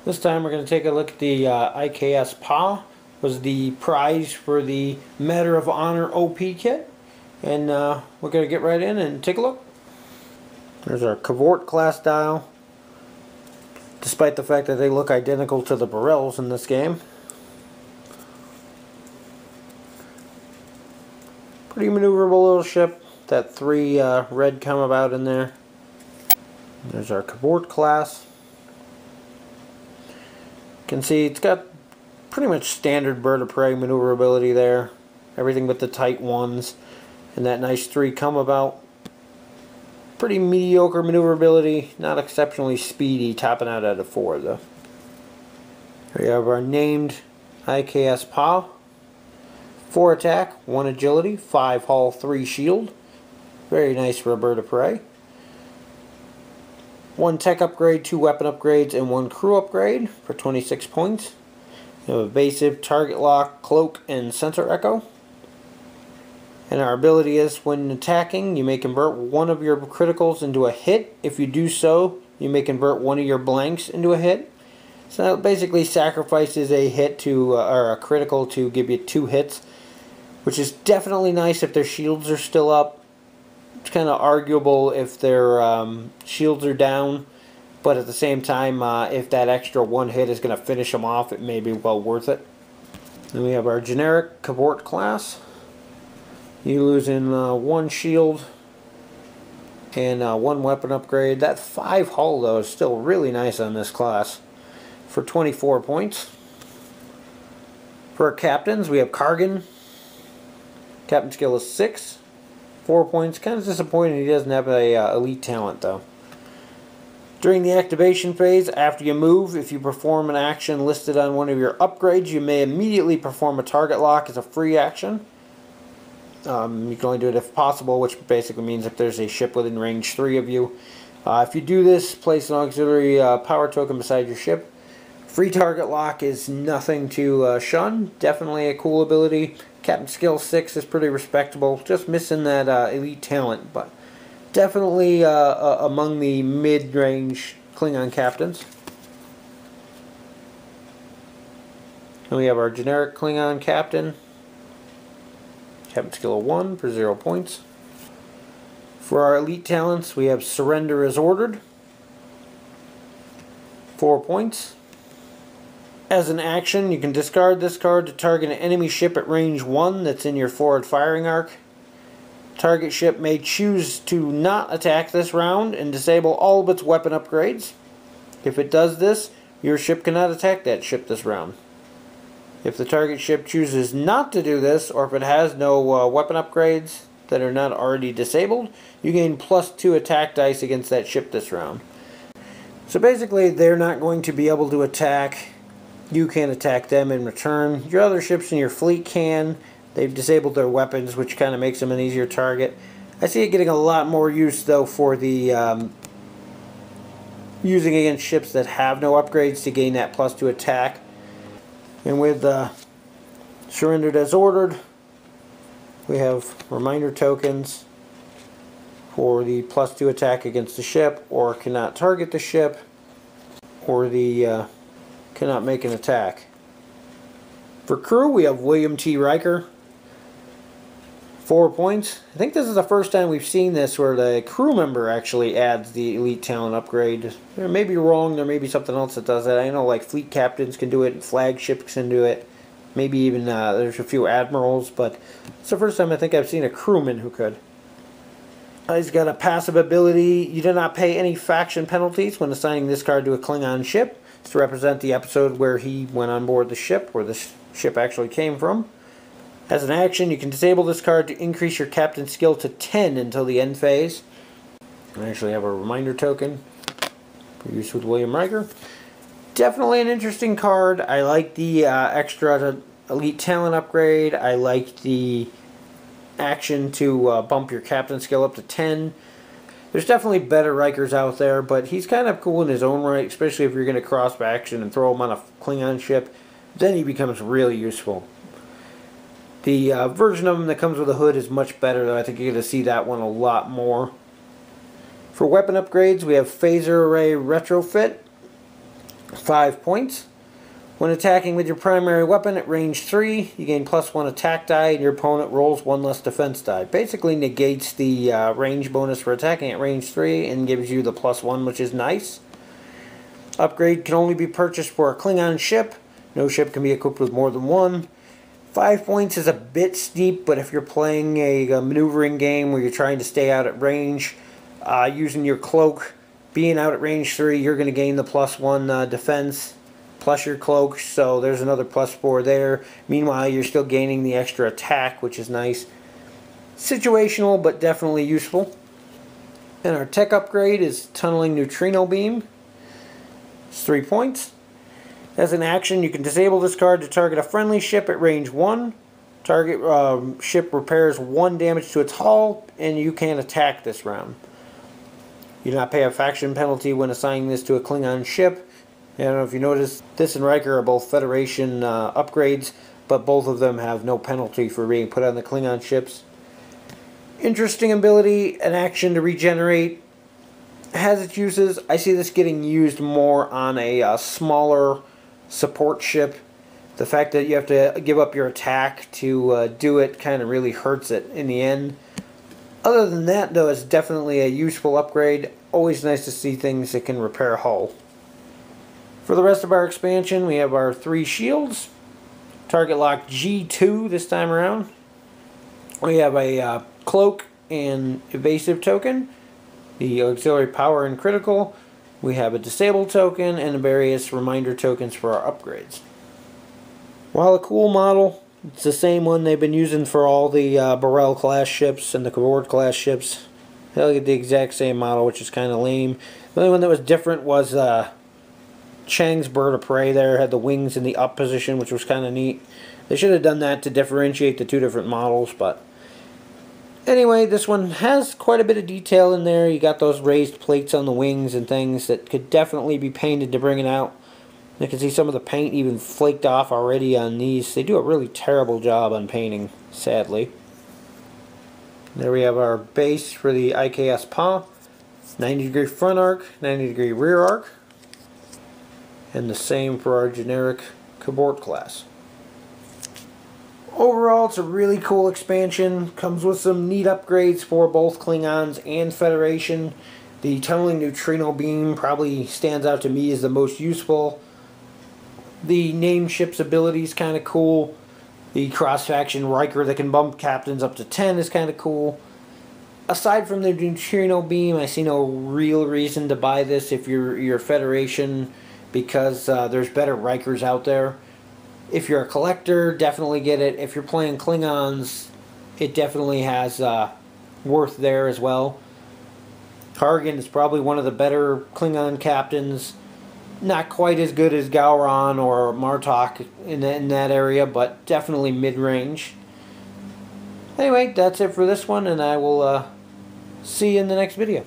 This time we're going to take a look at the IKS Pagh. Was the prize for the Medal of Honor OP kit. And we're going to get right in and take a look. There's our Cavort class dial. Despite the fact that they look identical to the Barrels in this game. Pretty maneuverable little ship. That 3 red come-about in there. There's our Cavort class. You can see it's got pretty much standard Bird-of-Prey maneuverability there. Everything but the tight ones. And that nice 3 come-about. Pretty mediocre maneuverability. Not exceptionally speedy, topping out at a 4 though. Here we have our named IKS Pagh. 4 attack, 1 agility, 5 hull, 3 shield. Very nice for a Bird-of-Prey. 1 tech upgrade, 2 weapon upgrades, and 1 crew upgrade for 26 points. You have evasive, target lock, cloak, and sensor echo. And our ability is when attacking, you may convert one of your criticals into a hit. If you do so, you may convert one of your blanks into a hit. So that basically sacrifices a hit to, or a critical to give you 2 hits, which is definitely nice if their shields are still up. It's kind of arguable if their shields are down, but at the same time, if that extra 1 hit is going to finish them off, it may be well worth it. Then we have our generic Cavort class. You lose in 1 shield and 1 weapon upgrade. That 5 hull though is still really nice on this class for 24 points. For our captains, we have Kargan. Captain skill is 6. 4 points. Kind of disappointing he doesn't have a elite talent though. During the activation phase, after you move, if you perform an action listed on one of your upgrades, you may immediately perform a target lock as a free action. You can only do it if possible, which basically means if there's a ship within range 3 of you. If you do this, place an auxiliary power token beside your ship. Free target lock is nothing to shun. Definitely a cool ability. Captain skill 6 is pretty respectable. Just missing that elite talent, but definitely among the mid-range Klingon captains. And we have our generic Klingon captain. Captain skill of 1 for 0 points. For our elite talents, we have surrender as ordered. 4 points. As an action, you can discard this card to target an enemy ship at range 1 that's in your forward firing arc. Target ship may choose to not attack this round and disable all of its weapon upgrades. If it does this, your ship cannot attack that ship this round. If the target ship chooses not to do this, or if it has no weapon upgrades that are not already disabled, you gain +2 attack dice against that ship this round. So basically, they're not going to be able to attack. You can't attack them in return. Your other ships in your fleet can. They've disabled their weapons, which kind of makes them an easier target. I see it getting a lot more use, though, for the using against ships that have no upgrades to gain that +2 attack. And with surrendered as ordered, we have reminder tokens for the +2 attack against the ship, or cannot target the ship, or the cannot make an attack. For crew, we have William T. Riker. 4 points. I think this is the first time we've seen this where the crew member actually adds the elite talent upgrade. There may be wrong, there may be something else that does that. I know like fleet captains can do it, and flagships can do it. Maybe even there's a few admirals, but it's the first time I think I've seen a crewman who could. He's got a passive ability. You do not pay any faction penalties when assigning this card to a Klingon ship. It's to represent the episode where he went on board the ship, where the ship actually came from. As an action, you can disable this card to increase your captain's skill to 10 until the end phase. I actually have a reminder token for use with William Riker. Definitely an interesting card. I like the extra elite talent upgrade. I like the action to bump your captain skill up to 10. There's definitely better Rikers out there, but he's kind of cool in his own right, especially if you're going to cross faction and throw him on a Klingon ship. Then he becomes really useful. The version of him that comes with a hood is much better, though. I think you're going to see that one a lot more. For weapon upgrades, we have Phaser Array Retrofit. 5 points. When attacking with your primary weapon at range 3, you gain +1 attack die and your opponent rolls 1 less defense die. Basically negates the range bonus for attacking at range 3 and gives you the +1, which is nice. Upgrade can only be purchased for a Klingon ship. No ship can be equipped with more than one. 5 points is a bit steep, but if you're playing a maneuvering game where you're trying to stay out at range, using your cloak, being out at range 3, you're going to gain the +1 defense. Plus your cloak, so there's another +4 there. Meanwhile, you're still gaining the extra attack, which is nice. Situational, but definitely useful. And our tech upgrade is Tunneling Neutrino Beam. It's 3 points. As an action, you can disable this card to target a friendly ship at range 1. Target ship repairs 1 damage to its hull, and you can attack this round. You do not pay a faction penalty when assigning this to a Klingon ship. I don't know if you noticed, this and Riker are both Federation upgrades, but both of them have no penalty for being put on the Klingon ships. Interesting ability, an action to regenerate, has its uses. I see this getting used more on a smaller support ship. The fact that you have to give up your attack to do it kind of really hurts it in the end. Other than that, though, it's definitely a useful upgrade. Always nice to see things that can repair hull. For the rest of our expansion, we have our 3 shields. Target lock G2 this time around. We have a cloak and evasive token. The auxiliary power and critical. We have a disabled token and various reminder tokens for our upgrades. While a cool model, it's the same one they've been using for all the Burrell class ships and the Cabord class ships. They'll get the exact same model, which is kind of lame. The only one that was different was Chang's Bird-of-Prey there, had the wings in the up position, which was kind of neat. They should have done that to differentiate the 2 different models, but anyway, this one has quite a bit of detail in there. You got those raised plates on the wings and things that could definitely be painted to bring it out. You can see some of the paint even flaked off already on these. They do a really terrible job on painting, sadly. There we have our base for the IKS Pagh. 90-degree front arc, 90-degree rear arc. And the same for our generic Cabord class. Overall, it's a really cool expansion. Comes with some neat upgrades for both Klingons and Federation. The Tunneling Neutrino Beam probably stands out to me as the most useful. The named ship's ability is kind of cool. The cross-faction Riker that can bump captains up to 10 is kind of cool. Aside from the Neutrino Beam, I see no real reason to buy this if you're Federation, because there's better Rikers out there. If you're a collector, definitely get it. If you're playing Klingons, it definitely has worth there as well. Kargan is probably one of the better Klingon captains. Not quite as good as Gowron or Martok in that area, but definitely mid-range. Anyway, that's it for this one, and I will see you in the next video.